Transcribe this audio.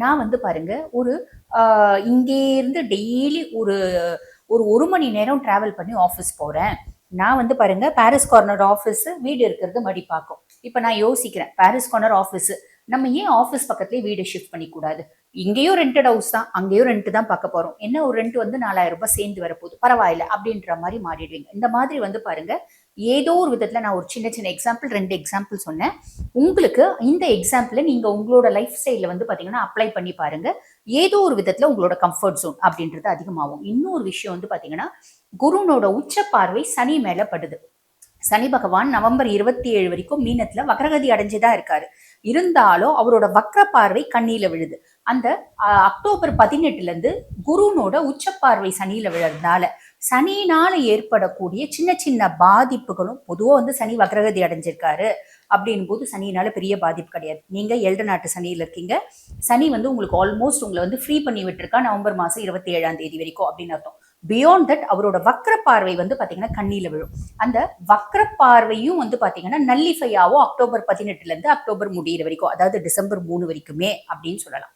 நான் வந்து பாருங்க ஒரு இங்கே இருந்து டெய்லி ஒரு ஒரு 1 மணி நேரம் டிராவல் பண்ணி ஆஃபீஸ் போறேன். நான் வந்து பாருங்க பாரிஸ் கார்னர் ஆஃபீஸ் வீடு இருக்கிறது மடிப்பாக்கம். இப்ப நான் யோசிக்கிறேன் பாரிஸ் கார்னர் ஆஃபீஸ் நம்ம ஏன் ஆஃபீஸ் பக்கத்துலேயே வீடு ஷிஃப்ட் பண்ணிக்கூடாது? இங்கேயும் ரெண்டட் ஹவுஸ் தான், அங்கேயும் ரெண்ட் தான் பார்க்க போறோம். என்ன ஒரு ரெண்ட் வந்து 4000 ரூபாய் சேர்ந்து வரப்போகுது, பரவாயில்ல அப்படின்ற மாதிரி மாறிடுவீங்க. இந்த மாதிரி வந்து பாருங்க, ஏதோ ஒரு விதத்துல நான் ஒரு சின்ன சின்ன எக்ஸாம்பிள் 2 எக்ஸாம்பிள் சொன்னேன். உங்களுக்கு இந்த எக்ஸாம்பிளை நீங்க உங்களோட லைஃப் ஸ்டைல வந்து பாத்தீங்கன்னா அப்ளை பண்ணி பாருங்க. ஏதோ ஒரு விதத்துல உங்களோட கம்ஃபர்ட் ஜோன் அப்படின்றது அதிகமாகும். இன்னொரு விஷயம் வந்து பாத்தீங்கன்னா, குருனோட உச்ச பார்வை சனி மேல படுது. சனி பகவான் நவம்பர் 27 வரைக்கும் மீனத்துல வக்ரகதி அடைஞ்சுதான் இருக்காரு. இருந்தாலும் அவரோட வக்ர பார்வை கண்ணியில விழுது. அந்த அக்டோபர் 18 இருந்து குருனோட உச்ச பார்வை சனியில விழுறதுனால சனியினால ஏற்படக்கூடிய சின்ன சின்ன பாதிப்புகளும், பொதுவா வந்து சனி வக்ரகதி அடைஞ்சிருக்காரு அப்படின் போது சனியினால பெரிய பாதிப்பு கிடையாது. நீங்க 7 நாட்டு சனியில இருக்கீங்க. சனி வந்து உங்களுக்கு ஆல்மோஸ்ட் உங்களை வந்து ஃப்ரீ பண்ணி விட்டுருக்கா நவம்பர் மாசம் 27ஆம் தேதி வரைக்கும் அப்படின்னு அர்த்தம். பியாண்ட் தட் அவரோட வக்ர பார்வை வந்து பாத்தீங்கன்னா கண்ணியில விழும். அந்த வக்ர பார்வையும் வந்து பாத்தீங்கன்னா நல்லிஃபை ஆகும் அக்டோபர் 18 இருந்து அக்டோபர் முடியிற வரைக்கும், அதாவது டிசம்பர் 3 வரைக்குமே அப்படின்னு சொல்லலாம்.